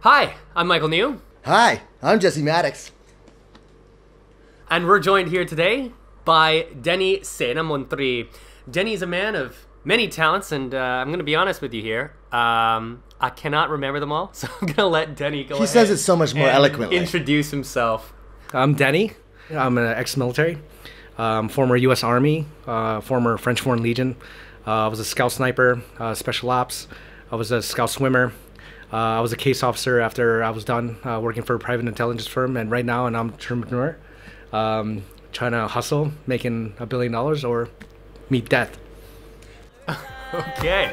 Hi, I'm Michael New. Hi, I'm Jesse Maddox. And we're joined here today by Denny Senamontri. Denny's a man of many talents, and I'm going to be honest with you here. I cannot remember them all, so I'm going to let Denny go ahead. He says it so much more eloquently. Introduce himself. I'm Denny. I'm an ex-military, former U.S. Army, former French Foreign Legion. I was a scout sniper, special ops. I was a scout swimmer. I was a case officer after I was done working for a private intelligence firm, and right now I'm an entrepreneur, trying to hustle, making $1 billion or meet death. Okay.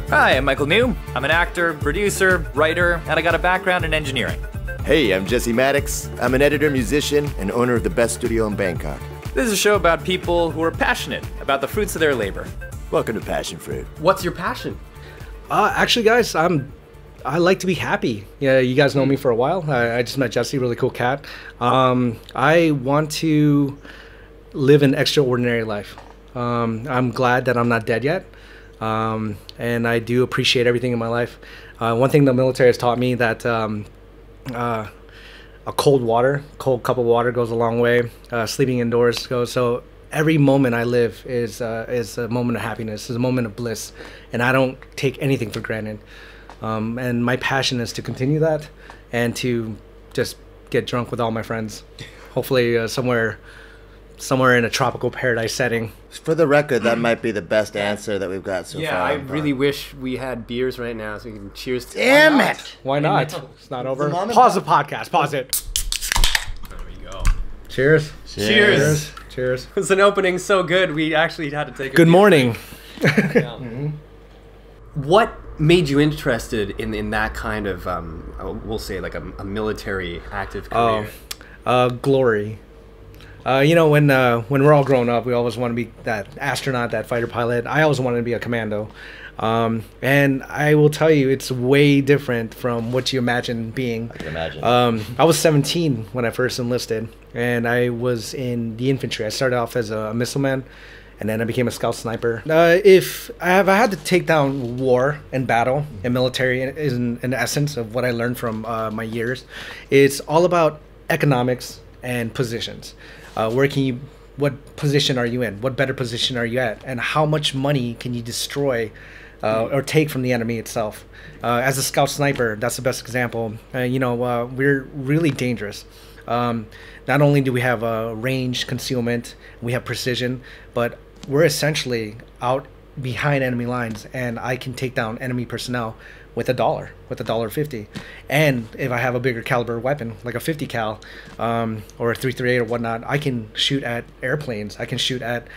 Hi, I'm Michael New. I'm an actor, producer, writer, and I got a background in engineering. Hey, I'm Jesse Maddox. I'm an editor, musician, and owner of the best studio in Bangkok. This is a show about people who are passionate about the fruits of their labor. Welcome to Passion Fruit. What's your passion? Actually, guys, I like to be happy. Yeah, you guys know me for a while. I just met Jesse, really cool cat. I want to live an extraordinary life. I'm glad that I'm not dead yet. And I do appreciate everything in my life. One thing the military has taught me that a cold cup of water goes a long way. Sleeping indoors goes. So every moment I live is a moment of happiness, is a moment of bliss, and I don't take anything for granted. And my passion is to continue that and to just get drunk with all my friends. Hopefully somewhere in a tropical paradise setting. For the record, that might be the best answer that we've got so far. Yeah, I really wish we had beers right now so we can cheers to Damn it! Why not? It's not over. Pause the podcast. Pause it. There we go. Cheers. Cheers. Cheers. It was an opening so good we actually had to take a Good morning. What made you interested in that kind of, we'll say like a military active career? Glory. You know, when we're all grown up, we always want to be that astronaut, that fighter pilot. I always wanted to be a commando. And I will tell you, it's way different from what you imagine being. I can imagine. I was 17 when I first enlisted, and I was in the infantry. I started off as a missile man, and then I became a scout sniper. If I had to take down war and battle and military is in essence of what I learned from my years, it's all about economics and positions. What position are you in? What better position are you at? And how much money can you destroy or take from the enemy itself? As a scout sniper, that's the best example. We're really dangerous. Not only do we have range, concealment, we have precision, but we're essentially out behind enemy lines, and I can take down enemy personnel with $1.50. And if I have a bigger caliber weapon, like a 50 cal or a 338 or whatnot, I can shoot at airplanes, I can shoot at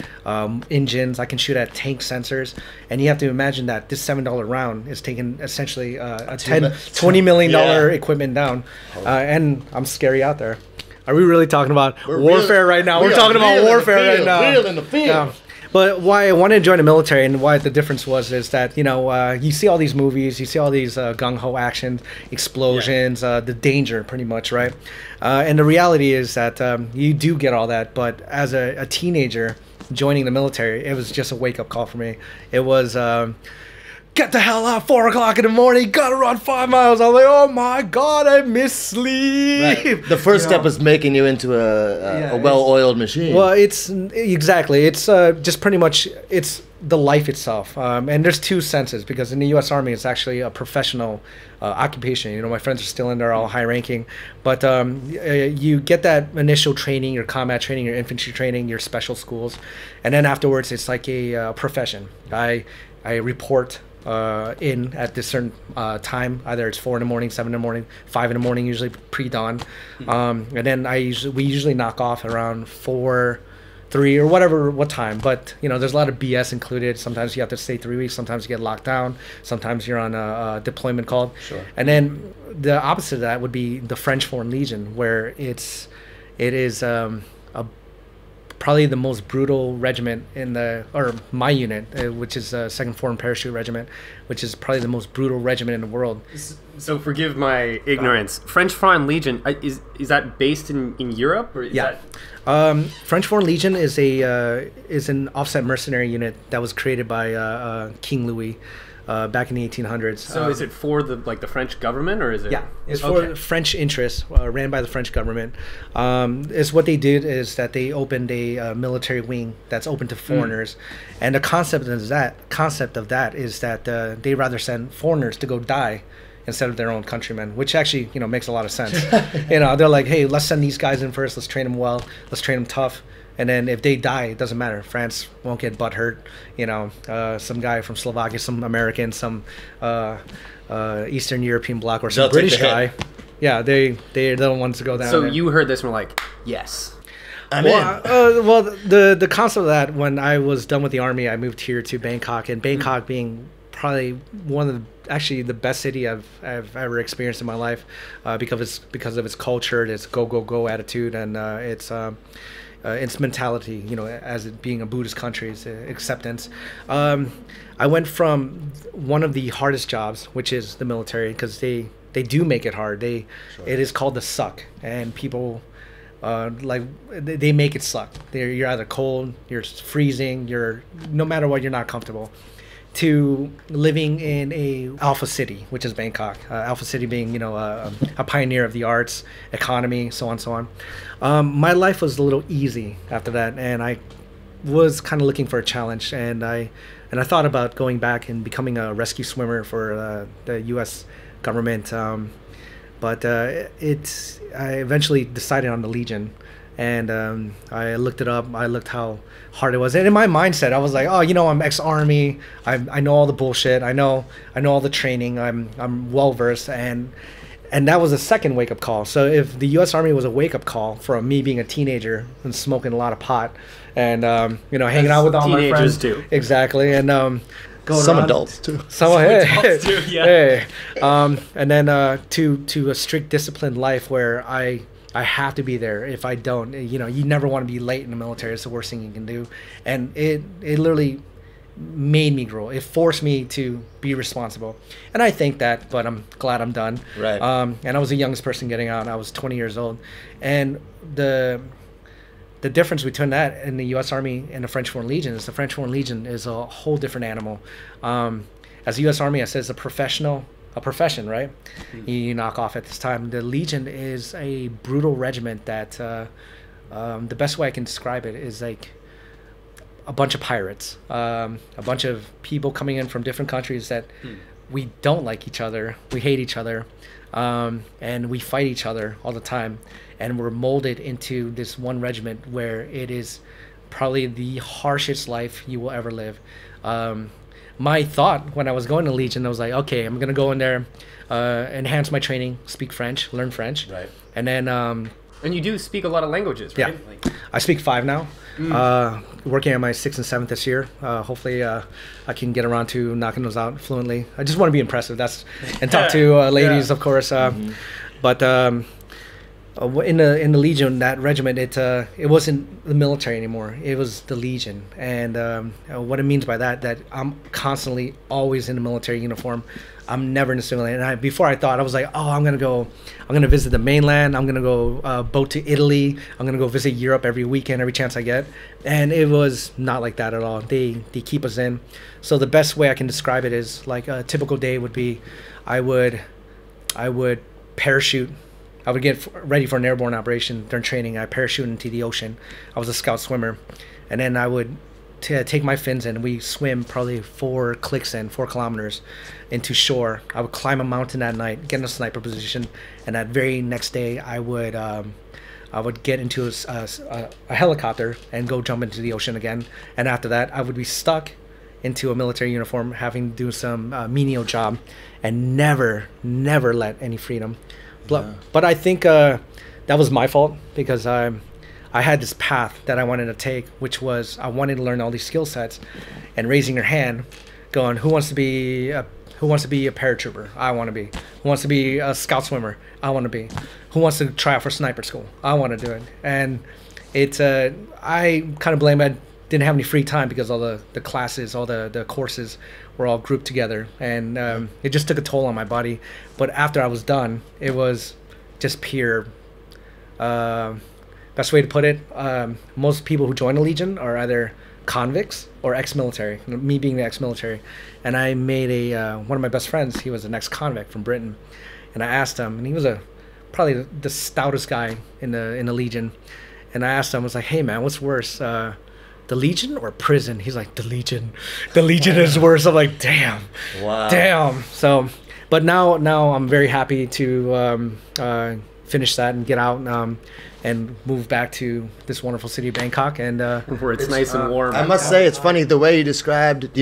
engines, I can shoot at tank sensors. And you have to imagine that this $7 round is taking essentially a $20 million equipment down. And I'm scary out there. Are we really talking about warfare right now? We're talking about warfare right now. Real in the field. Yeah. But why I wanted to join the military and why the difference is that, you see all these movies, you see all these gung-ho actions, explosions, the danger pretty much, right? And the reality is that you do get all that, but as a teenager joining the military, it was just a wake-up call for me. It was, get the hell out, 4 o'clock in the morning, gotta run 5 miles. I was like, oh my God, I miss sleep. Right. The first step is making you into a well-oiled machine. Well, it's just pretty much, it's the life itself. And there's two senses, because in the U.S. Army, it's actually a professional occupation. My friends are still in there, all high ranking. But you get that initial training, your combat training, your infantry training, your special schools. And then afterwards, it's like a profession. I report in at this certain time. Either it's 4 in the morning, 7 in the morning, 5 in the morning, usually pre-dawn. And then we usually knock off around 4, 3 or what time. But there's a lot of BS included. Sometimes you have to stay 3 weeks. Sometimes you get locked down. Sometimes you're on a deployment call. Sure. And then the opposite of that would be the French Foreign Legion, where it is probably the most brutal regiment my unit, which is 2nd Foreign Parachute Regiment, which is probably the most brutal regiment in the world. So forgive my ignorance. French Foreign Legion, is that based in Europe? Or is that... French Foreign Legion is an offset mercenary unit that was created by King Louis. back in the 1800s. So is it for the French government, or is it? Yeah, it's for French interests, ran by the French government. Is what they did is that they opened a military wing that's open to foreigners, and the concept of that is that they rather send foreigners to go die instead of their own countrymen, which actually makes a lot of sense. They're like, hey, let's send these guys in first. Let's train them well. Let's train them tough. And then if they die, it doesn't matter. France won't get butthurt. Some guy from Slovakia, some American, some Eastern European bloc, or some British guy. Yeah, they're the ones to go down. So there. you heard this and were like, yes. Well, the concept of that, when I was done with the army, I moved here to Bangkok, and Bangkok being probably one of the best city I've ever experienced in my life, because of its culture, its go attitude, and its mentality, as it being a Buddhist country, its acceptance. I went from one of the hardest jobs, which is the military, because they do make it hard. It is called the suck, and people they make it suck. You're either cold, you're freezing, no matter what, you're not comfortable. To living in a Alpha City, which is Bangkok. Alpha City being, a pioneer of the arts, economy, so on, so on. My life was a little easy after that, and I was kind of looking for a challenge, and I thought about going back and becoming a rescue swimmer for the U.S. government, but I eventually decided on the Legion. And I looked it up. I looked how hard it was, and in my mindset, I was like, "Oh, I'm ex-army. I know all the bullshit. I know all the training. I'm well versed." And that was a second wake up call. So if the U.S. Army was a wake up call for me being a teenager and smoking a lot of pot, and hanging out with all my friends too, exactly, and some adults too. Adults too, yeah. And then to a strict disciplined life where I have to be there. If I don't, you never want to be late in the military. It's the worst thing you can do. And it literally made me grow. It forced me to be responsible. And I think that, but I'm glad I'm done. Right. And I was the youngest person getting out. I was 20 years old. And the difference between that and the U.S. Army and the French Foreign Legion is the French Foreign Legion is a whole different animal. As the U.S. Army, I said, it's a profession, right? You knock off at this time. The Legion is a brutal regiment that the best way I can describe it is like a bunch of pirates, a bunch of people coming in from different countries that we don't like each other, we hate each other, and we fight each other all the time, and we're molded into this one regiment where it is probably the harshest life you will ever live. My thought when I was going to Legion, I was like, okay, I'm going to go in there, enhance my training, speak French, learn French. Right. And then... and you do speak a lot of languages, right? Yeah. I speak 5 now. Working on my 6th and 7th this year. Hopefully I can get around to knocking those out fluently. I just want to be impressive. And talk to ladies, of course. But... in the Legion, that regiment, it wasn't the military anymore. It was the Legion, and what it means by that I'm constantly always in the military uniform. I'm never in the civilian. And before I thought, I was like, oh, I'm gonna visit the mainland. I'm gonna go boat to Italy. I'm gonna go visit Europe every weekend, every chance I get. And it was not like that at all. They keep us in. So the best way I can describe it is like a typical day would be, I would parachute. I would get ready for an airborne operation during training. I parachuted into the ocean. I was a scout swimmer. And then I would take my fins and we swim probably 4 kilometers into shore. I would climb a mountain that night, get in a sniper position, and that very next day I would get into a helicopter and go jump into the ocean again. And after that, I would be stuck into a military uniform, having to do some menial job, and never let any freedom. But I think that was my fault, because I had this path that I wanted to take, which was I wanted to learn all these skill sets, and raising your hand, going, who wants to be a paratrooper? I want to be. Who wants to be a scout swimmer? I want to be. Who wants to try out for sniper school? I want to do it. And it's I kind of blame I didn't have any free time, because all the classes, all the courses were all grouped together, and it just took a toll on my body. But after I was done, it was just pure. Best way to put it, most people who join the Legion are either convicts or ex-military. Me being the ex-military, and I made a one of my best friends. He was an ex-convict from Britain, and I asked him, and he was probably the stoutest guy in the Legion, and I asked him, I was like, hey man, what's worse? The Legion or prison? He's like, the Legion. The Legion is worse. I'm like, damn. Wow. Damn. So, but now I'm very happy to finish that and get out and move back to this wonderful city of Bangkok. And where it's nice and warm. I must say, it's funny the way you described,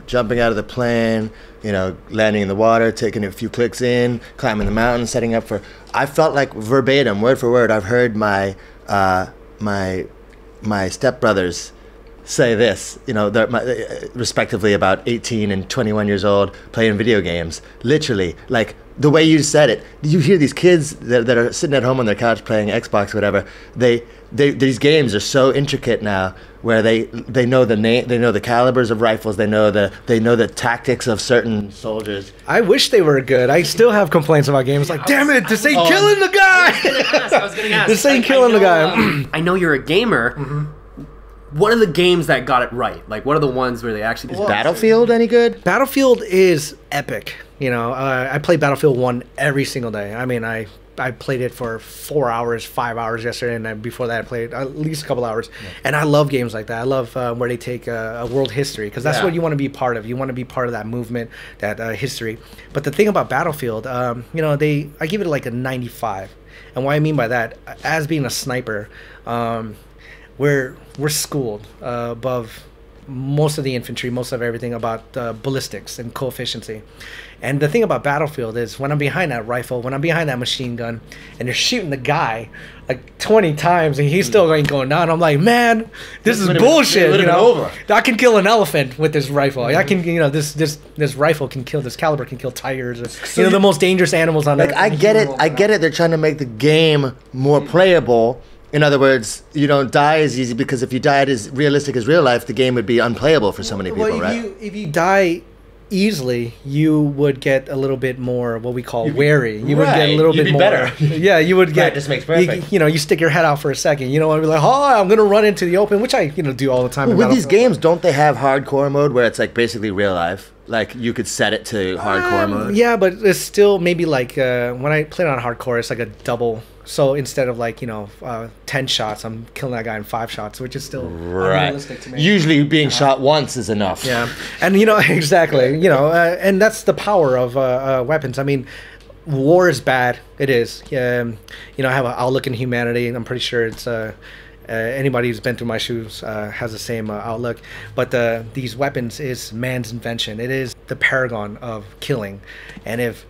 jumping out of the plane, landing in the water, taking a few clicks in, climbing the mountain, setting up for. I felt like verbatim, word for word. I've heard my stepbrothers say this, they're respectively about 18 and 21 years old, playing video games. Literally, like the way you said it, you hear these kids that are sitting at home on their couch playing Xbox, whatever. These games are so intricate now, where they know the name, they know the calibers of rifles, they know the tactics of certain soldiers. I wish they were good. I still have complaints about games. Like, damn it, this ain't killing the guy. I was gonna ask. This ain't killing the guy. I know you're a gamer. Mm-hmm. What are the games that got it right? Like, what are the ones where they actually... Is Battlefield any good? Battlefield is epic. I play Battlefield 1 every single day. I mean, I played it for 4 hours, 5 hours yesterday, and before that I played at least a couple hours. Yeah. And I love games like that. I love where they take a world history, because that's what you want to be part of. You want to be part of that movement, that history. But the thing about Battlefield, I give it like a 95. And what I mean by that, as being a sniper, we're schooled above most of the infantry, most of everything about ballistics and coefficiency. And the thing about Battlefield is, when I'm behind that rifle, when I'm behind that machine gun, and they're shooting the guy like 20 times and he's still ain't going down, I'm like, man, this is bullshit. I can kill an elephant with this rifle. I can, this rifle can kill, this caliber can kill tigers, or, the most dangerous animals on earth. I get it. They're trying to make the game more playable. In other words, you don't die as easy, because if you died as realistic as real life, the game would be unplayable for so many people, right? If you die easily, you would get a little bit more what we call wary. You would get a little bit more better. Yeah, you would get. Right, this makes perfect. You stick your head out for a second. You know, and be like, oh, I'm gonna run into the open, which I do all the time. With these games, don't they have hardcore mode where it's like basically real life? Like you could set it to hardcore mode. Yeah, but it's still maybe like when I played on hardcore, it's like a double. So instead of like 10 shots, I'm killing that guy in 5 shots, which is still unrealistic to me. Usually, being shot once is enough. Yeah, and exactly. And that's the power of weapons. I mean, war is bad. It is. I have an outlook in humanity, and I'm pretty sure it's. Anybody who's been through my shoes has the same outlook. But these weapons is man's invention. It is the paragon of killing. And if,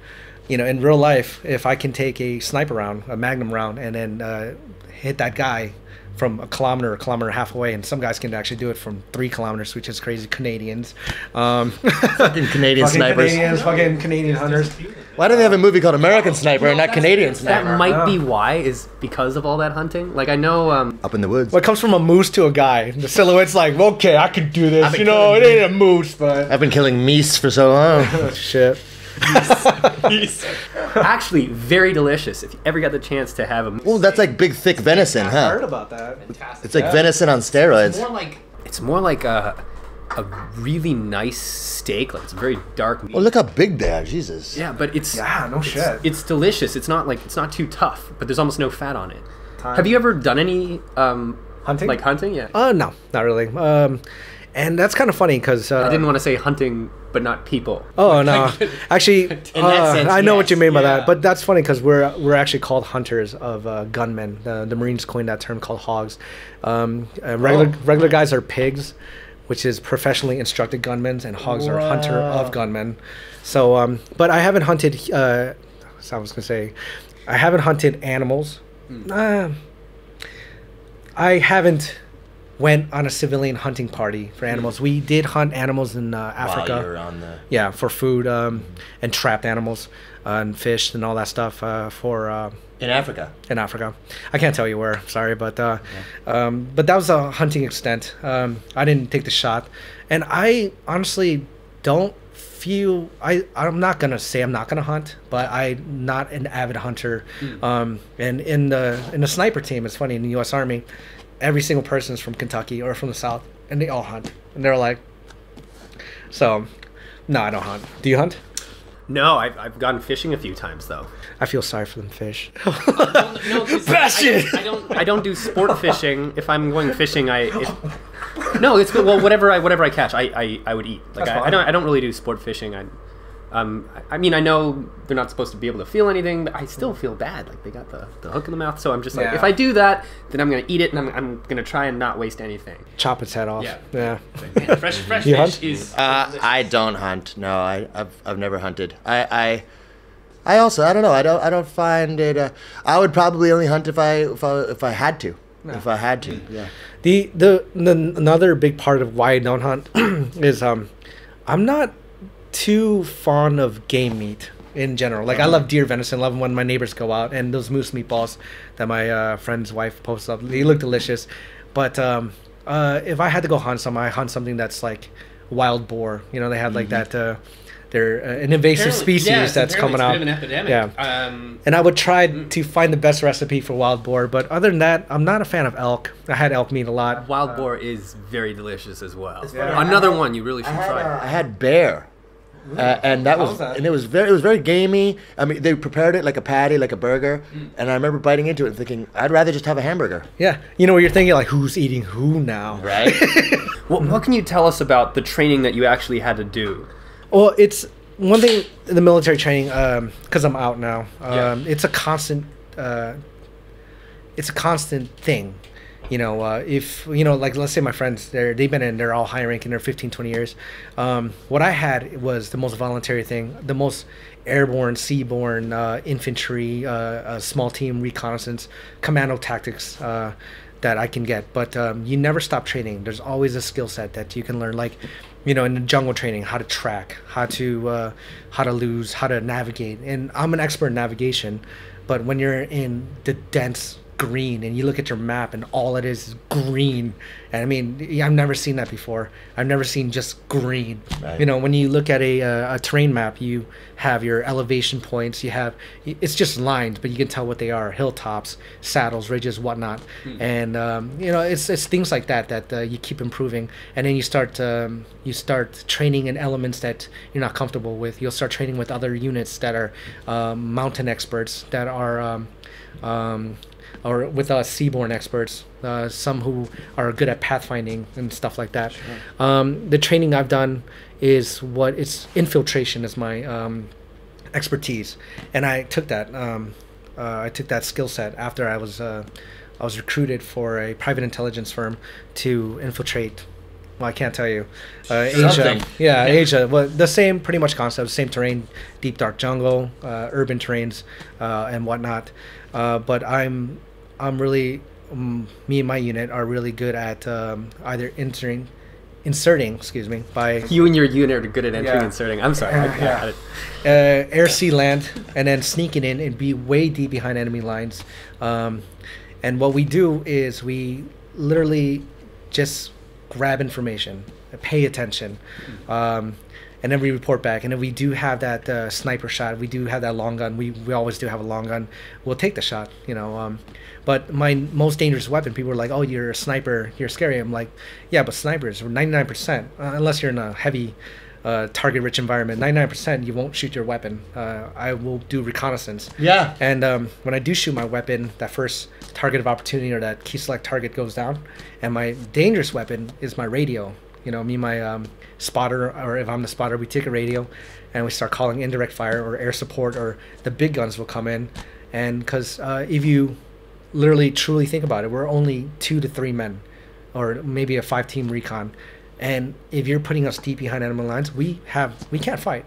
in real life, if I can take a sniper round, a magnum round, and then hit that guy from a kilometer and a half away, and some guys can actually do it from 3 kilometers, which is crazy. Canadians. Fucking Canadian snipers. Fucking Canadian hunters. Why do they have a movie called American Sniper and not Canadian Sniper? That might be why, is because of all that hunting. Like, I know... up in the woods. Well, it comes from a moose to a guy. The silhouette's like, okay, I could do this. It ain't a moose, but... I've been killing meese for so long. Oh, shit. Actually, very delicious. If you ever got the chance to have a... Well, that's like big, thick venison, huh? I heard about that. Fantastic. It's like venison on steroids. It's more like a really nice steak. Like, it's very dark meat. Oh, look how big they are, Jesus. Yeah, but it's... Yeah, no shit. It's delicious. It's not too tough, but there's almost no fat on it. Have you ever done any... hunting? Like hunting, yeah. No, not really. And that's kind of funny because I didn't want to say hunting, but not people. Oh no, actually, in that sense, I know what you mean by that. But that's funny because we're actually called hunters of gunmen. The Marines coined that term, called hogs. Regular guys are pigs, which is professionally instructed gunmen, and hogs are hunter of gunmen. So, but I haven't hunted. I was gonna say, I haven't hunted animals. I haven't went on a civilian hunting party for animals. We did hunt animals in Africa. While you were on the... Yeah, for food and trapped animals and fish and all that stuff for... in Africa? In Africa. I can't tell you where, sorry, but that was a hunting extent. I didn't take the shot. And I honestly don't feel... I'm not going to say I'm not going to hunt, but I'm not an avid hunter. And in the sniper team, it's funny, in the U.S. Army, every single person is from Kentucky or from the South. and they all hunt, and they're like, so, no, I don't hunt. Do you hunt? No, I've gone fishing a few times though. I feel sorry for them fish. No, 'cause I don't do sport fishing. If I'm going fishing, no, it's good. Well, whatever I catch, I would eat. Like I don't really do sport fishing. I mean, I know they're not supposed to be able to feel anything, but I still feel bad. Like they got the hook in the mouth, so I'm just like, if I do that, then I'm gonna eat it, and I'm gonna try and not waste anything. Chop its head off. Yeah. Man, fresh You fish hunt? is. I don't hunt. No, I've never hunted. I also, I don't know. I don't find it. I would probably only hunt if I had to. No. If I had to, yeah. The another big part of why I don't hunt is I'm not too fond of game meat in general. Like I love deer venison. Love when my neighbors go out, and those moose meatballs that my friend's wife posts up. They look delicious. But if I had to go hunt I hunt something that's like wild boar. You know, they have like that. They're an invasive species that's coming out. It's a bit of an epidemic. Yeah. And I would try to find the best recipe for wild boar, but other than that, I'm not a fan of elk. I had elk meat a lot. Wild boar is very delicious as well. Another one you really should try. I had bear. And that was, and it was very gamey. I mean, they prepared it like a patty, like a burger, and I remember biting into it and thinking, I'd rather just have a hamburger. Yeah, you know what you're thinking, like, who's eating who now? Right. What can you tell us about the training that you actually had to do? Well, it's one thing in the military training, because I'm out now. It's a constant thing. You know, if, you know, like, let's say my friends, they've been in, they're all high ranking, they're 15, 20 years. What I had was the most voluntary thing, the most airborne, seaborne, infantry, small team reconnaissance, commando tactics that I can get. But you never stop training. There's always a skill set that you can learn. Like, you know, in the jungle training, how to track, how to lose, how to navigate. And I'm an expert in navigation, but when you're in the dense green and you look at your map and all it is green, and I mean, I've never seen that before. I've never seen just green. Right. You know, when you look at a terrain map, you have your elevation points, it's just lines, but you can tell what they are: hilltops, saddles, ridges, whatnot. And you know, it's things like that you keep improving, and then you start training in elements that you're not comfortable with. You'll start training with other units that are mountain experts, that are or with seaborne experts, some who are good at pathfinding and stuff like that. Sure. The training I've done is infiltration is my expertise, and I took that skill set after I was recruited for a private intelligence firm to infiltrate. Well, I can't tell you. Asia. Yeah, Asia. Well, the same pretty much concept, same terrain, deep dark jungle, urban terrains, and whatnot. But I'm really, me and my unit are really good at either inserting, by... You and your unit are good at entering and inserting. I'm sorry. Air, sea, land, and then sneaking in and be way deep behind enemy lines. And what we do is we literally just grab information, pay attention, and then we report back. And if we do have that sniper shot, we do have that long gun, we always do have a long gun, we'll take the shot, you know. But my most dangerous weapon, people are like, oh, you're a sniper, you're scary. I'm like, yeah, but snipers are 99%, unless you're in a heavy target-rich environment, 99% you won't shoot your weapon. I will do reconnaissance. Yeah. And when I do shoot my weapon, that first target of opportunity or that key select target goes down, and my dangerous weapon is my radio. You know, me and my spotter, or if I'm the spotter, we take a radio and we start calling indirect fire or air support, or the big guns will come in. And because if you literally truly think about it, we're only 2 to 3 men, or maybe a 5-team recon. And if you're putting us deep behind enemy lines, we can't fight.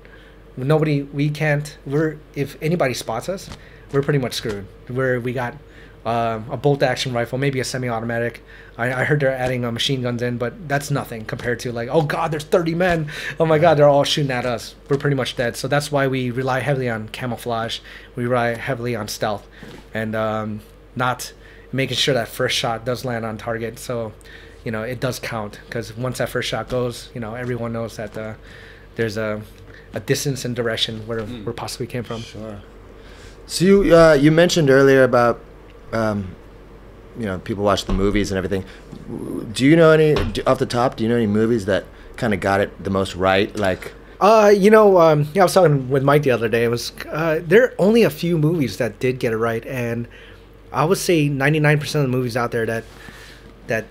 If anybody spots us, we're pretty much screwed. We got a bolt action rifle, maybe a semi-automatic. I heard they're adding machine guns in, but that's nothing compared to, like, oh god, there's 30 men. Oh my god, they're all shooting at us. We're pretty much dead. So that's why we rely heavily on camouflage. We rely heavily on stealth, and not making sure that first shot does land on target. So, you know, it does count, because once that first shot goes, you know, everyone knows that there's a distance and direction where possibly came from. Sure. So you mentioned earlier about people watch the movies and everything. Do you know any off the top? Do you know any movies that kind of got it the most right? Like, I was talking with Mike the other day. It was there are only a few movies that did get it right, and I would say 99% of the movies out there that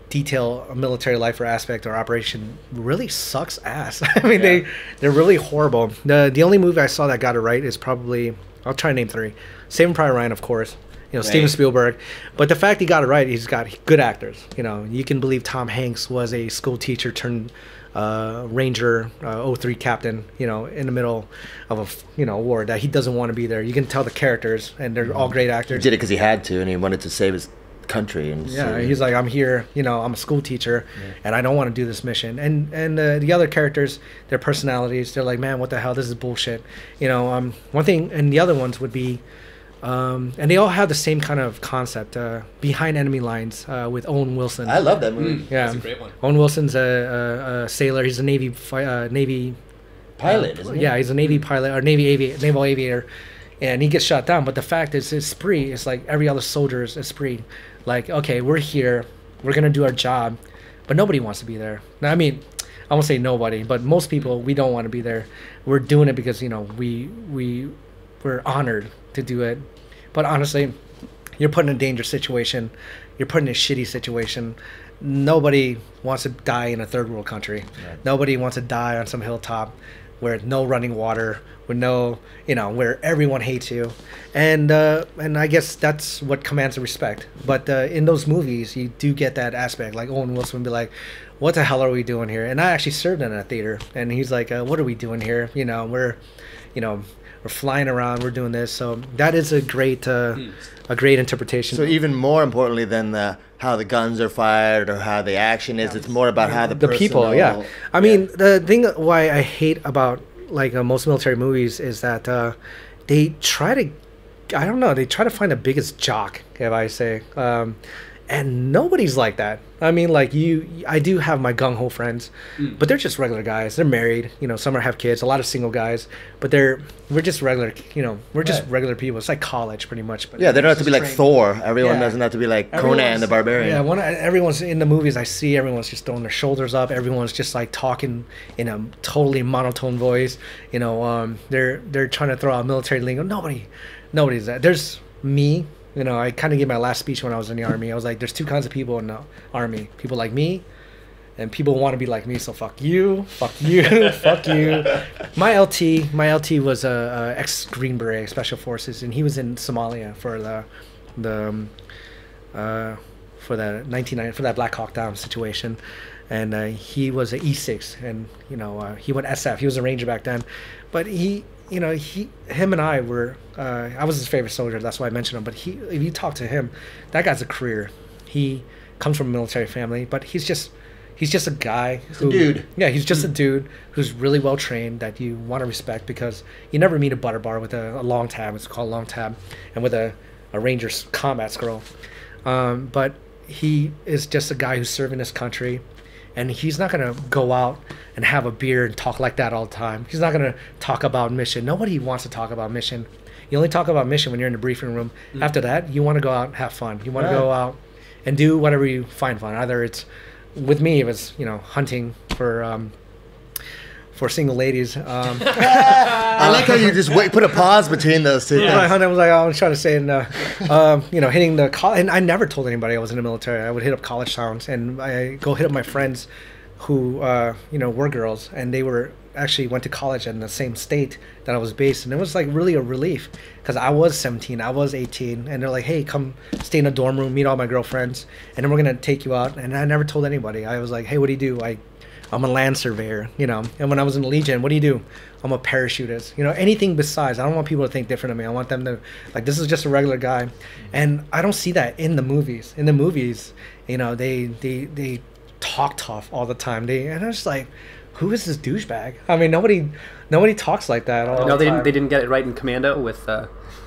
detail a military life or aspect or operation really sucks ass. I mean, they're really horrible. The only movie I saw that got it right is probably, I'll try to name 3. Saving Private Ryan, of course. Steven Spielberg. But the fact he got it right, he's got good actors. You can believe Tom Hanks was a school teacher turned Ranger 03 captain, in the middle of a war that he doesn't want to be there. You can tell the characters, and they're all great actors. He did it because he had to, and he wanted to save his country. And he's like, I'm here, I'm a school teacher, and I don't want to do this mission. And the other characters, their personalities, they're like, man, what the hell, this is bullshit. One thing, and the other ones would be, and they all have the same kind of concept, Behind Enemy Lines, with Owen Wilson. I love that movie. That's a great one. Owen Wilson's a sailor. He's a Navy pilot, isn't he? Yeah, he's a Navy pilot or naval aviator, and he gets shot down. But the fact is, his spree is like every other soldier's spree. Like, okay, we're here, we're gonna do our job, but nobody wants to be there. Now, I mean, I won't say nobody, but most people, we don't want to be there. We're doing it because we're honored to do it. But honestly, you're put in a dangerous situation. You're put in a shitty situation. Nobody wants to die in a third world country. Right. Nobody wants to die on some hilltop where no running water, with no, where everyone hates you. And I guess that's what commands the respect. But in those movies, you do get that aspect. Like Owen Wilson would be like, what the hell are we doing here? And I actually served in a theater. And he's like, what are we doing here? We're flying around, we're doing this. So that is a great interpretation. So even more importantly than how the guns are fired or how the action is, it's more about how the people. Yeah, I mean, the thing why I hate about most military movies is that they try to, they try to find the biggest jock, if I say, and nobody's like that. I mean, I do have my gung-ho friends, but they're just regular guys. They're married, some have kids, a lot of single guys, but we're just regular, we're just regular people. It's like college pretty much. But they don't have to be like Thor. Everyone doesn't have to be like Conan the Barbarian. Yeah, everyone's in the movies I see, everyone's just throwing their shoulders up. Everyone's just like talking in a totally monotone voice. They're trying to throw out military lingo. Nobody's that. There's me. I kind of gave my last speech when I was in the Army. I was like, there's 2 kinds of people in the Army. People like me, and people want to be like me, so fuck you, fuck you. My LT was a ex-Green Beret, Special Forces, and he was in Somalia for that Black Hawk Down situation. And he was an E6, and he went SF. He was a Ranger back then, but him and I were, I was his favorite soldier. That's why I mentioned him. But if you talk to him, that guy's a career. He comes from a military family, but he's just a guy. He's a dude. Yeah, he's just a dude who's really well trained that you want to respect, because you never meet a butter bar with a long tab. It's called long tab, and with a Ranger's combat scroll. But he is just a guy who's serving his country. And he's not going to go out and have a beer and talk like that all the time. He's not going to talk about mission. Nobody wants to talk about mission. You only talk about mission when you're in the briefing room. After that, you want to go out and have fun. You want to go out and do whatever you find fun. Either it's, with me, it was, hunting for single ladies. I like how you just put a pause between those two. Yeah, I was like, I was trying to say, hitting the college. And I never told anybody I was in the military. I would hit up college towns, and I go hit up my friends who, were girls, and they actually went to college in the same state that I was based in. It was like really a relief, because I was 17, I was 18, and they're like, hey, come stay in a dorm room, meet all my girlfriends, and then we're gonna take you out. And I never told anybody. I was like, hey, what do you do? I'm a land surveyor, and when I was in the Legion, what do you do? I'm a parachutist, anything besides. I don't want people to think different of me. I want them to, this is just a regular guy. And I don't see that in the movies. In the movies, they talk tough all the time. And I was like, who is this douchebag? I mean, nobody talks like that all the time. They didn't get it right in Commando with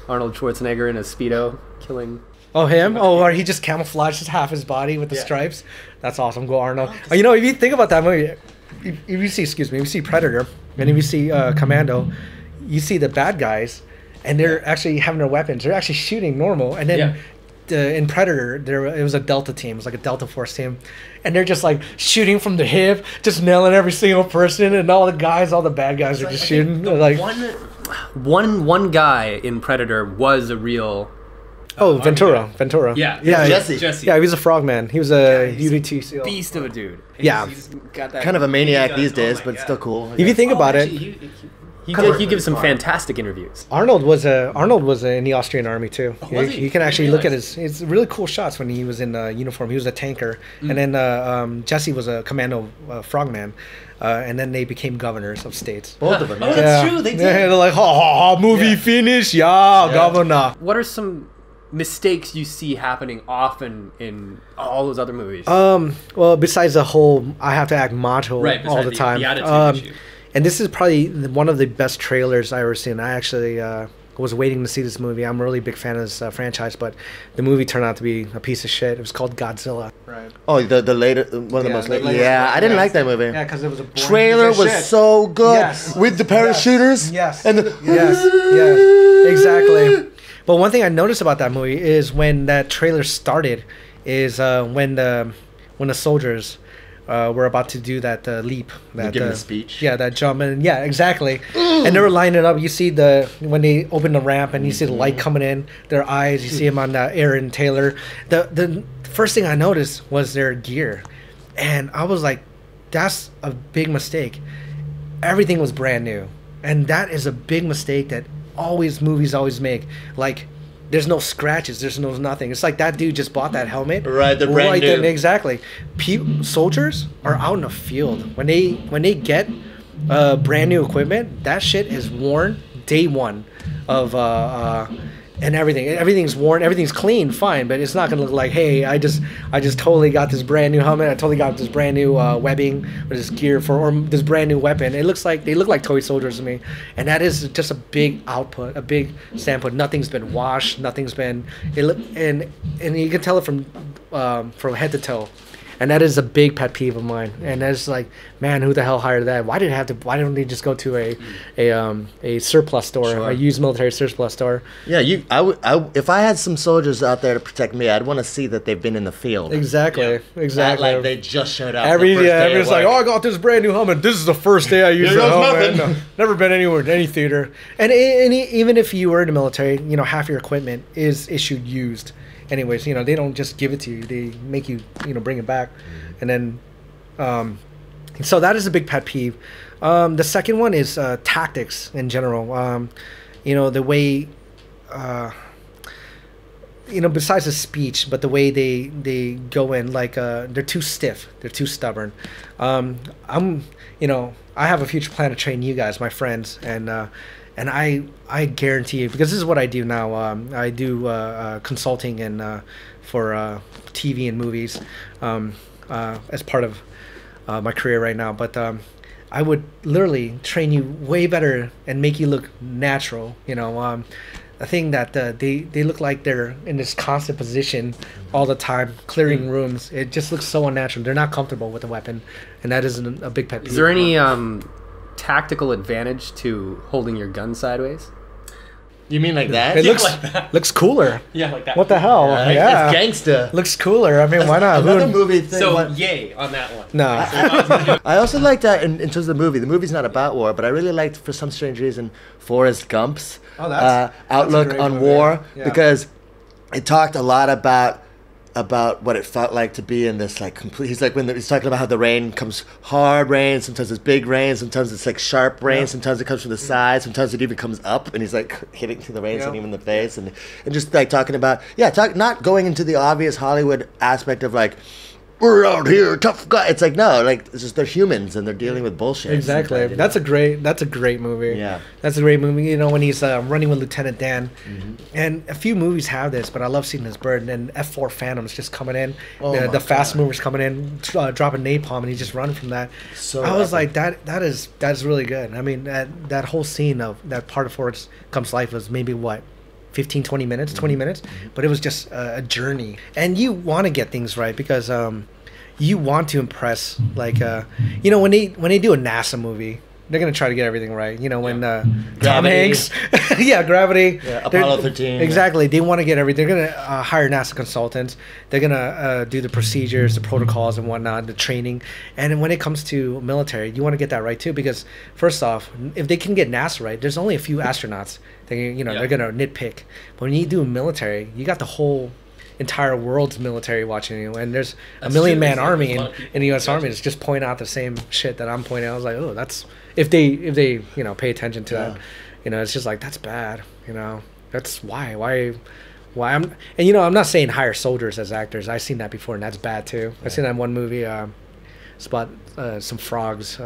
Arnold Schwarzenegger in a Speedo killing... Oh, him? Oh, or he just camouflages half his body with the stripes? That's awesome. Go Arnold. If you think about that movie, if you see Predator, and if you see Commando, you see the bad guys, and they're actually having their weapons. They're actually shooting normal, and then in Predator, it was a Delta team. It was like a Delta Force team, and they're just like shooting from the hip, just nailing every single person, and all the bad guys are just shooting. Like one guy in Predator was a real. Ventura. Yeah, Jesse. Yeah, he was a frogman. He was a UDT SEAL. Beast of a dude. Yeah. He's got that Kind of a maniac these days, but still cool. If you think about it, he gives some fantastic interviews. Arnold was in the Austrian army too. Was he? You can actually look at his really cool shots when he was in uniform. He was a tanker, and then Jesse was a commando frogman, and then they became governors of states. Both of them. Oh, that's true. They did. Yeah, they're like, movie finish, governor. What are some mistakes you see happening often in all those other movies? Well, besides the whole "I have to act macho" all the time, the attitude issue. And this is probably one of the best trailers I've ever seen. I actually was waiting to see this movie. I'm a really big fan of this franchise, but the movie turned out to be a piece of shit. It was called Godzilla. Right. Oh, the later one of the most later. Yeah, I didn't like that movie. Yeah, because it was a trailer was so good with the parachuters. Yes. And the yes, exactly. But one thing I noticed about that movie is when that trailer started, is when the soldiers were about to do that leap, that giving the speech. Yeah, that jump, and yeah, exactly. And they were lining up. You see when they open the ramp, and you see the light coming in their eyes. You see him on Aaron Taylor. The first thing I noticed was their gear, and I was like, that's a big mistake. Everything was brand new, and that is a big mistake that movies always make. Like, there's no scratches, there's no nothing. It's like that dude just bought that helmet. Right, they're brand new. Then, exactly. Soldiers are out in the field. When they get brand new equipment, that shit is worn day one of and everything's worn, everything's clean, fine, but it's not gonna look like, hey, I just totally got this brand new helmet, I totally got this brand new webbing or this gear or this brand new weapon. They look like toy soldiers to me, and that is just a big output, a big standpoint. Nothing's been washed, nothing's been and you can tell it from head to toe. And that is a big pet peeve of mine. And that's like, man, who the hell hired that? Why don't they just go to a surplus store, a used military surplus store? Yeah, if I had some soldiers out there to protect me, I'd want to see that they've been in the field. Exactly. Not like they just showed up. Everyone's like, I got this brand new helmet. This is the first day I used the helmet. No, never been anywhere in any theater. And even if you were in the military, half your equipment is issued used. Anyways, they don't just give it to you. They make you, bring it back. And then, so that is a big pet peeve. The second one is tactics in general. The way, besides the speech, but the way they go in, like, they're too stiff. They're too stubborn. I have a future plan to train you guys, my friends, and I guarantee you, because this is what I do now. I do consulting and for TV and movies as part of my career right now. But I would literally train you way better and make you look natural. A thing that they look like they're in this constant position all the time, clearing rooms. It just looks so unnatural. They're not comfortable with the weapon, and that is a big pet peeve. Is there any tactical advantage to holding your gun sideways? You mean like that? It looks cooler. Yeah, like that. What the hell? Yeah. It's gangsta. Looks cooler. I mean, why not? Another movie thing. So, yay on that one. No. I also like that in terms of the movie. The movie's not about war, but I really liked, for some strange reason, Forrest Gump's outlook on war, because it talked a lot about what it felt like to be in this, like, complete. He's like, he's talking about how the rain comes hard rain, sometimes it's big rain, sometimes it's like sharp rain, sometimes it comes from the side, sometimes it even comes up, and he's like hitting the rain, hitting him in the face, and just like talking about not going into the obvious Hollywood aspect of like, we're out here, tough guy. It's like, no, like, it's just they're humans and they're dealing with bullshit. Exactly. That's a great movie. Yeah. That's a great movie. When he's running with Lieutenant Dan. And a few movies have this, but I love seeing this bird. And F4 Phantom's just coming in. The fast movers coming in, dropping napalm, and he's just running from that. So I was like, that is really good. I mean, that whole scene of that part of Forrest Gump's life was maybe what? 15, 20 minutes, 20 minutes, but it was just a journey. And you want to get things right because you want to impress, like, when they do a NASA movie, they're gonna try to get everything right. You know, when Tom Gravity. Hanks, yeah, Gravity, Apollo 13. exactly. They want to get everything. They're gonna hire NASA consultants. They're gonna do the procedures, the protocols, and whatnot, the training. And when it comes to military, you want to get that right too, because first off, if they can get NASA right, there's only a few astronauts. They're gonna nitpick. But when you do military, you got the whole entire world's military watching you, and there's a million-man army in the U.S. Army that's just pointing out the same shit that I'm pointing out. I was like, oh, that's if they pay attention to that, it's just like, that's bad. That's why I'm not saying hire soldiers as actors. I've seen that before, and that's bad too. I've seen that in one movie. It's about some frogs.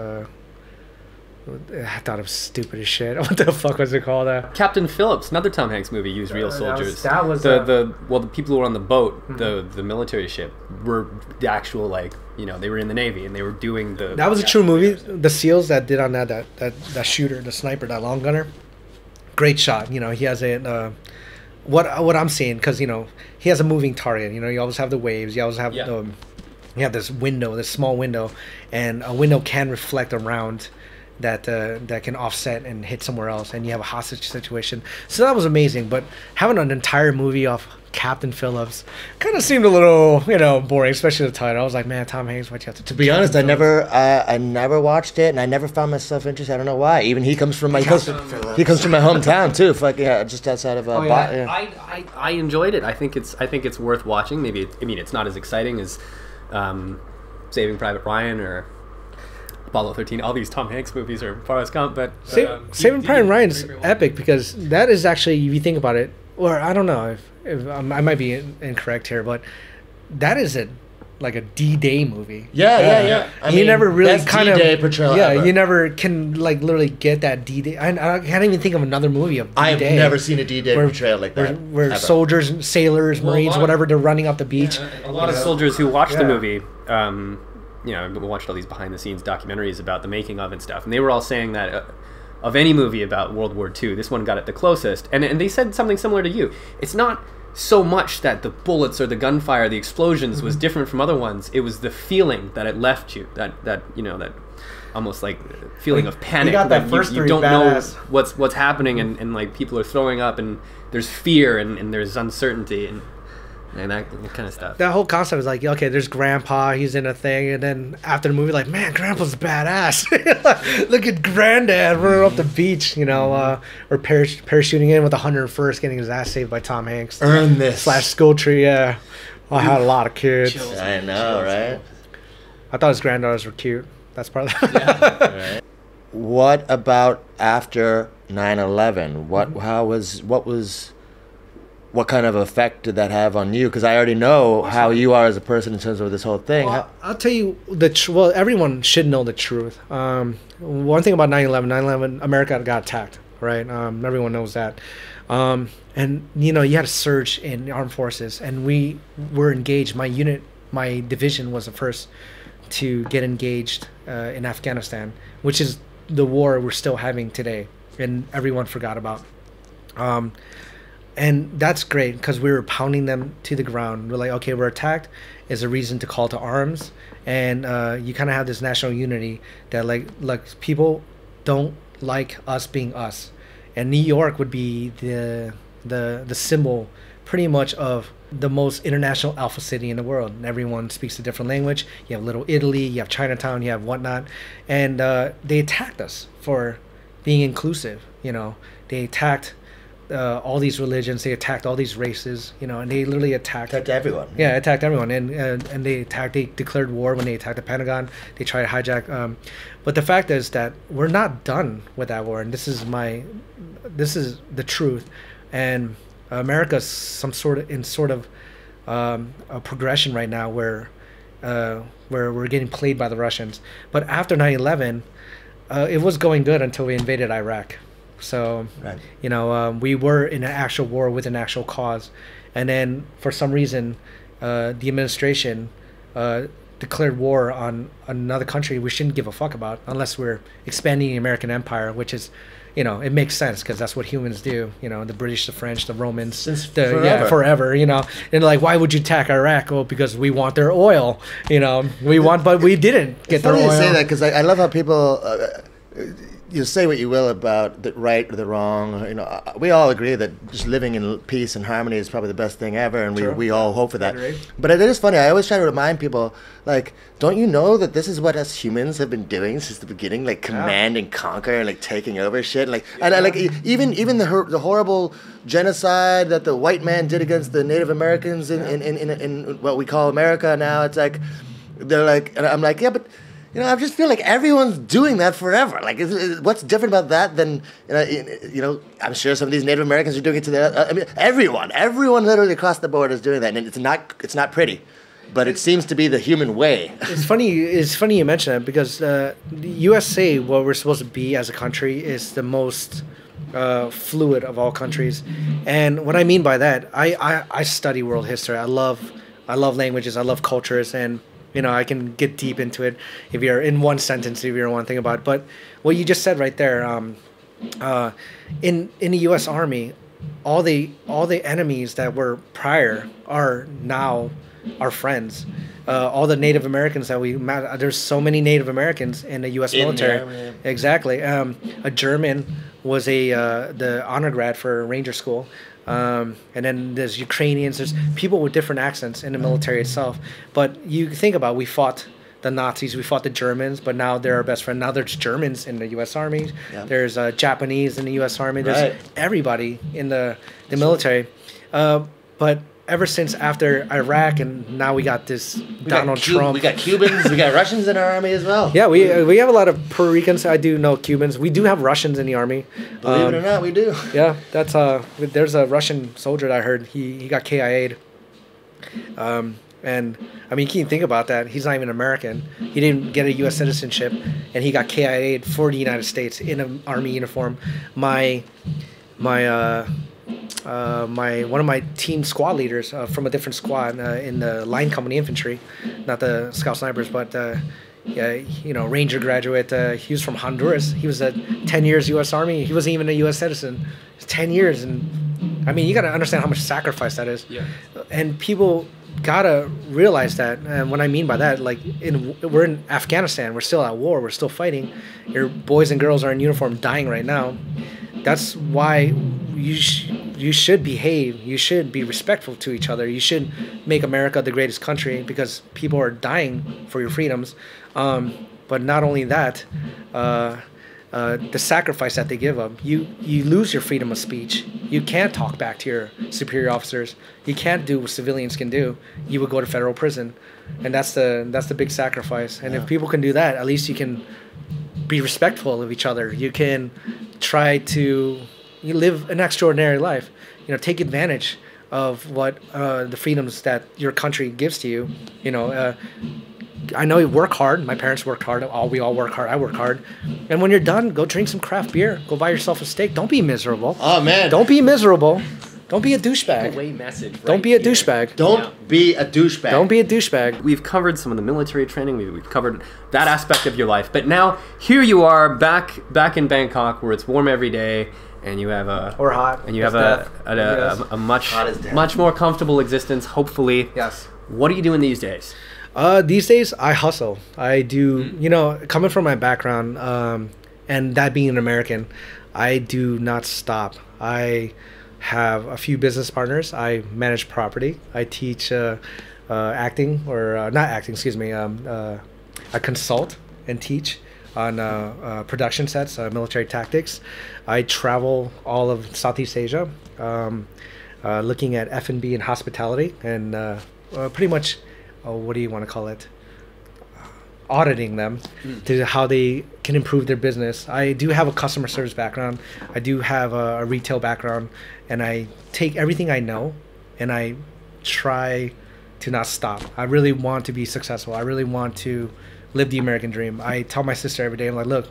I thought it was stupid as shit. What the fuck was it called? Captain Phillips, another Tom Hanks movie, used real soldiers. That was the people who were on the boat, the military ship, were the actual they were in the Navy and they were doing the. That was a true movie. The SEALs that did on that shooter, the sniper, that long gunner, great shot. He has a what I'm seeing, because he has a moving target. You always have the waves. You always have you have this window, this small window, and a window can reflect around. That can offset and hit somewhere else, and you have a hostage situation. So that was amazing. But having an entire movie off Captain Phillips kind of seemed a little, boring, especially the title. I was like, man, Tom Hanks, why'd you have to? To be honest, I never watched it, and I never found myself interested. I don't know why. Even he comes from my hometown too. Just outside of. I enjoyed it. I think it's worth watching. Maybe it's not as exciting as Saving Private Ryan or Apollo 13. All these Tom Hanks movies are far as count, but Saving Private Ryan is epic, because that is actually, if you think about it, or I don't know if I might be incorrect here, but that is like a D-Day movie. Yeah. You never really kind of D-Day portrayal. Ever. You never can literally get that D-Day. I can't even think of another movie of D-Day. I've never seen a D-Day portrayal like that. Where soldiers, sailors, Marines, whatever, they're running up the beach. A lot of soldiers who watched the movie. We watched all these behind-the-scenes documentaries about the making of and stuff, and they were all saying that of any movie about World War II, this one got it the closest. And they said something similar to you. It's not so much that the bullets or the gunfire, the explosions was different from other ones. It was the feeling that it left you, that almost like feeling of panic. You got that first you don't know what's happening, and like people are throwing up, and there's fear, and there's uncertainty, and that kind of stuff. That whole concept is like, okay, there's Grandpa, he's in a thing, and then after the movie, like, man, Grandpa's badass. Look at Granddad running up the beach, or parachuting in with 101st, getting his ass saved by Tom Hanks. Earn this. / School Tree, yeah. I had a lot of kids. I know, right? I thought his granddaughters were cute. That's part of that. Right. What about after 9/11? What kind of effect did that have on you? Because I already know how you are as a person in terms of this whole thing. Well, I'll tell you everyone should know the truth. One thing about 9/11, America got attacked, right? Everyone knows that. And you had a surge in the armed forces, and we were engaged. My division was the first to get engaged in Afghanistan, which is the war we're still having today, and everyone forgot about. And that's great, because we were pounding them to the ground. We're like, okay, we're attacked, is a reason to call to arms. And you kind of have this national unity that like people don't like us being us. And New York would be the symbol pretty much of the most international alpha city in the world. And everyone speaks a different language. You have Little Italy, you have Chinatown, you have whatnot. And they attacked us for being inclusive. They attacked all these religions, they attacked all these races, and they literally attacked everyone. Yeah, attacked everyone, and they declared war when they attacked the Pentagon. They tried to hijack. But the fact is that we're not done with that war, and this is the truth. And America's in sort of a progression right now where we're getting played by the Russians. But after 9/11, it was going good until we invaded Iraq. So, right. We were in an actual war with an actual cause. And then for some reason, the administration declared war on another country we shouldn't give a fuck about unless we're expanding the American empire, which is, it makes sense because that's what humans do. The British, the French, the Romans, forever. And like, why would you attack Iraq? Well, because we want their oil. But we didn't get their oil. It's funny you say that, because I love how people. you say what you will about the right or the wrong. We all agree that just living in peace and harmony is probably the best thing ever, and we all hope for that. But it is funny. I always try to remind people, like, don't you know that this is what us humans have been doing since the beginning, like command and conquer and like taking over shit, like even the horrible genocide that the white man did against the Native Americans in what we call America now. It's like they're like, and I'm like, yeah, but. I just feel like everyone's doing that forever. Like, what's different about that than, I'm sure some of these Native Americans are doing it to everyone literally across the board is doing that, and it's not pretty, but it seems to be the human way. It's funny you mention that, because the USA, what we're supposed to be as a country, is the most fluid of all countries. And what I mean by that, I study world history. I love languages. I love cultures, and I can get deep into it if you're in one sentence, if you want to think about it. But what you just said right there, in the U.S. Army, all the enemies that were prior are now our friends. All the Native Americans that we met, there's so many Native Americans in the U.S. military. There, exactly. A German was the honor grad for Ranger School. And then there's Ukrainians, there's people with different accents in the military itself. But you think about, we fought the Nazis, we fought the Germans, but now they're our best friend. Now there's Germans in the U.S. Army. Yeah. There's Japanese in the U.S. Army. There's everybody in the military. But ever since after Iraq, and now we got this Donald Trump. We got Cubans, we got Russians in our army as well. Yeah, we have a lot of Puerto Ricans. I do know Cubans. We do have Russians in the army. Believe it or not, we do. Yeah, that's there's a Russian soldier that I heard he got KIA'd. And I mean, you can think about that. He's not even American. He didn't get a U.S. citizenship, and he got KIA'd for the United States in an army uniform. One of my team squad leaders from a different squad in the line company infantry, not the scout snipers, but Ranger graduate. He was from Honduras. He was 10 years U.S. Army. He wasn't even a U.S. citizen. 10 years, and I mean, you got to understand how much sacrifice that is. Yeah. And people gotta realize that. And what I mean by that, like, we're in Afghanistan. We're still at war. We're still fighting. Your boys and girls are in uniform, dying right now. That's why you should behave. You should be respectful to each other. You should make America the greatest country, because people are dying for your freedoms. But not only that, the sacrifice that they give up. You lose your freedom of speech. You can't talk back to your superior officers. You can't do what civilians can do. You would go to federal prison, and that's the big sacrifice. And if people can do that, at least you can be respectful of each other. You can try to live an extraordinary life. Take advantage of what the freedoms that your country gives to you. I know you work hard. My parents worked hard. We all work hard. I work hard. And when you're done, go drink some craft beer. Go buy yourself a steak. Don't be miserable. Oh, man. Don't be miserable. Don't be a douchebag. Away message. Right Don't be a here. douchebag. Don't be a douchebag. Don't be a douchebag. We've covered some of the military training. We've covered that aspect of your life. But now here you are back in Bangkok, where it's warm every day, and you have or hot, and you have a much more comfortable existence, hopefully. Yes. What are you doing these days? These days I hustle. I do. Coming from my background, and that being an American, I do not stop. I have a few business partners. I manage property. I teach acting, or not acting, excuse me. I consult and teach on production sets, military tactics. I travel all of Southeast Asia, looking at F&B and hospitality, and pretty much, what do you want to call it? Auditing them to how they can improve their business. I do have a customer service background. I do have a retail background, and I take everything I know and I try to not stop. I really want to be successful. I really want to live the American dream. I tell my sister every day, I'm like, look,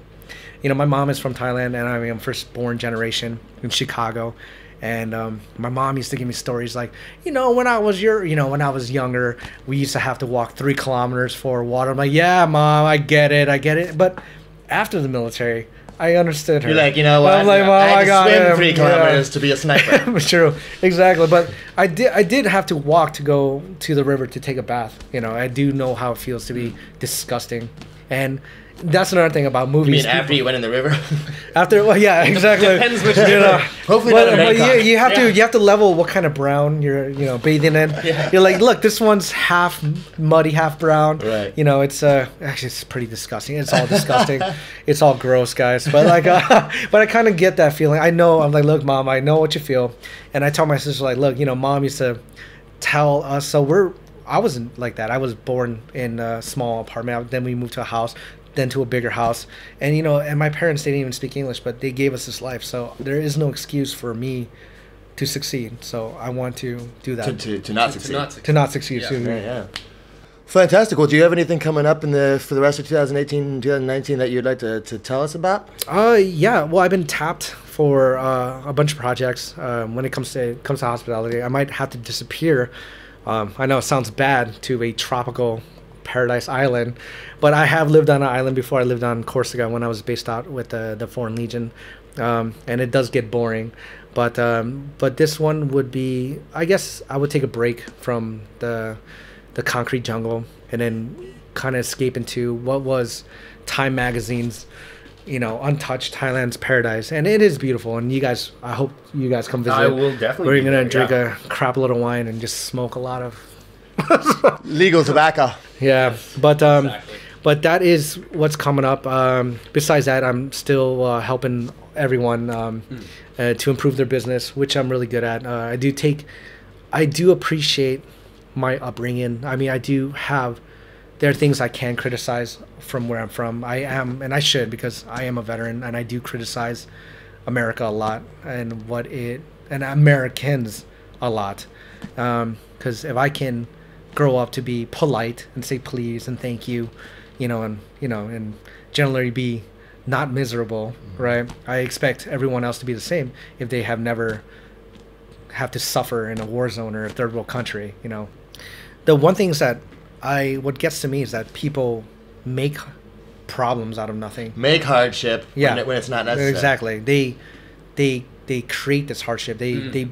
my mom is from Thailand, and I'm first-born generation in Chicago. And my mom used to give me stories like, when I was younger, we used to have to walk 3 kilometers for water. I'm like, yeah, Mom, I get it. But after the military, I understood her. You're like, what? I'm like, Mom, I got to swim 3 kilometers to be a sniper. True, exactly. But I did have to walk to go to the river to take a bath. I do know how it feels to be disgusting. And that's another thing about You movies. mean after you went in the river? After, well, yeah, exactly. Depends which you know. Hopefully But, not in but Bangkok. you have to level what kind of brown you're bathing in. You're like, look, this one's half muddy, half brown. Right. You know, it's actually it's pretty disgusting. It's all disgusting. It's all gross, guys. But like, but I kind of get that feeling. I know. I'm like, look, Mom, I know what you feel. And I tell my sister like, look, Mom used to tell us. So I wasn't like that. I was born in a small apartment. Then we moved to a house. Then to a bigger house, and and my parents didn't even speak English, but they gave us this life, so there is no excuse for me to succeed. So I want to do that. To not succeed. To not succeed. Yeah. Yeah. Fantastic. Well, do you have anything coming up for the rest of 2018, 2019 that you'd like to tell us about? Yeah. Well, I've been tapped for a bunch of projects. When it comes to hospitality, I might have to disappear. I know it sounds bad to a tropical paradise island, but I have lived on an island before. I lived on Corsica when I was based out with the Foreign Legion, and it does get boring. But this one would be, I guess I would take a break from the concrete jungle and then kind of escape into what was Time Magazine's untouched Thailand's paradise. And it is beautiful, and I hope you guys come visit. I will definitely. We're be gonna there, drink yeah. a crap load of wine and just smoke a lot of Legal tobacco. yeah, but Exactly. but that is what's coming up. Besides that, I'm still helping everyone to improve their business, which I'm really good at. I do appreciate my upbringing. I mean, there are things I can criticize from where I'm from. I am, and I should, because I am a veteran, and I do criticize America a lot and Americans a lot. Because if I can grow up to be polite and say please and thank you, and generally be not miserable, right? I expect everyone else to be the same if they have never have to suffer in a war zone or a third world country. The one thing is that what gets to me is that people make problems out of nothing. Make hardship Yeah, when it's not necessary. exactly. They create this hardship. They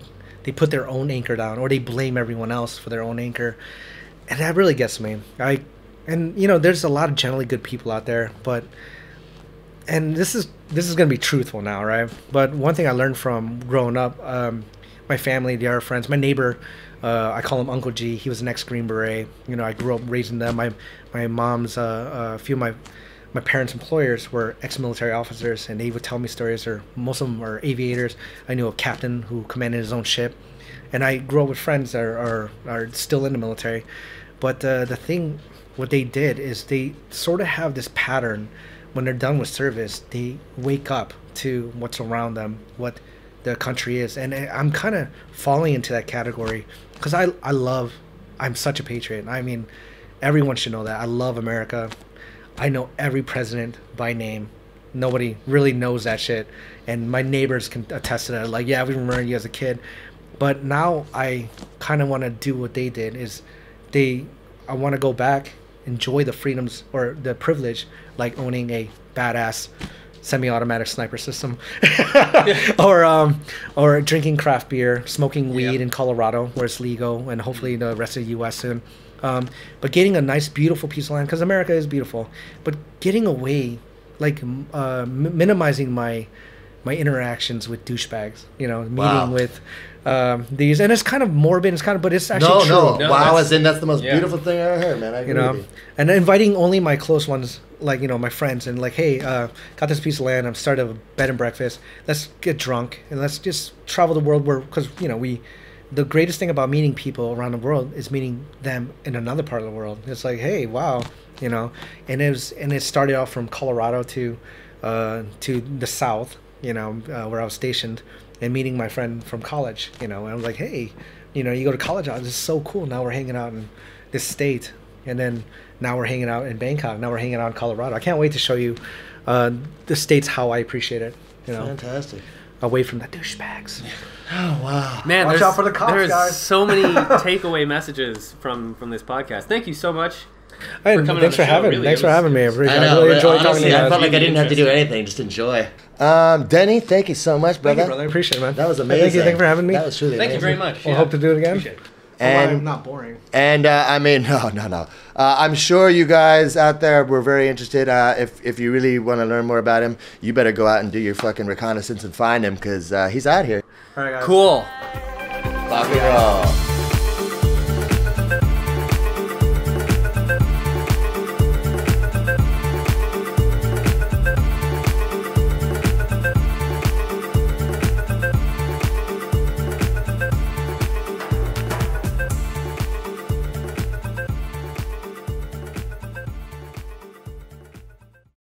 put their own anchor down, or they blame everyone else for their own anchor, and that really gets me. There's a lot of generally good people out there, and this is gonna be truthful now, right? But one thing I learned from growing up, my family, the other friends, my neighbor, I call him Uncle G. He was an ex-Green Beret. I grew up raising them. My mom's a few of my parents' employers were ex-military officers, and they would tell me stories, or most of them are aviators. I knew a captain who commanded his own ship, and I grew up with friends that are still in the military. But what they did is they sort of have this pattern. When they're done with service, they wake up to what's around them, what the country is, and I'm kind of falling into that category because I'm such a patriot. I mean, everyone should know that I love America. I know every president by name. Nobody really knows that shit. And my neighbors can attest to that. Like, yeah, we remember you as a kid. But now I kind of want to do what they did. I want to go back, enjoy the freedoms or the privilege, like owning a badass semi-automatic sniper system, or drinking craft beer, smoking weed in Colorado where it's legal, and hopefully the rest of the U.S. soon. But getting a nice, beautiful piece of land, because America is beautiful, but getting away, like minimizing my interactions with douchebags, meeting with these, and it's kind of morbid, but it's actually true. No, wow, that's the most beautiful thing I ever heard, man. I agree with you. And inviting only my close ones, like, my friends, and like, hey, got this piece of land, I'm starting a bed and breakfast, let's get drunk, and let's just travel the world, because, the greatest thing about meeting people around the world is meeting them in another part of the world. It's like, hey, wow, and it started off from Colorado to the South, where I was stationed, and meeting my friend from college, and I was like, hey, you go to college, this is so cool. Now we're hanging out in this state, and then now we're hanging out in Bangkok. Now we're hanging out in Colorado. I can't wait to show you the states how I appreciate it. Fantastic. Away from the douchebags. Oh wow, Man, Watch out for the cops, there's guys. so many takeaway messages from this podcast. Thank you so much. Hey, coming on thanks the for show, having really. Thanks It for was- having me. I I really know. enjoyed talking to Honestly, you I guys. felt like I didn't have to do Interesting. anything. Just enjoy. Denny, thank you so much, brother. Thank you, brother. I appreciate it, man. That was amazing. Thank you for having me. That was truly Thank you amazing. very much. We'll Yeah. hope to do it again. Appreciate it. I'm not boring. And I mean, no. I'm sure you guys out there were very interested. If you really want to learn more about him, you better go out and do your fucking reconnaissance and find him, because he's out here. All right, guys. Cool. Rock and roll.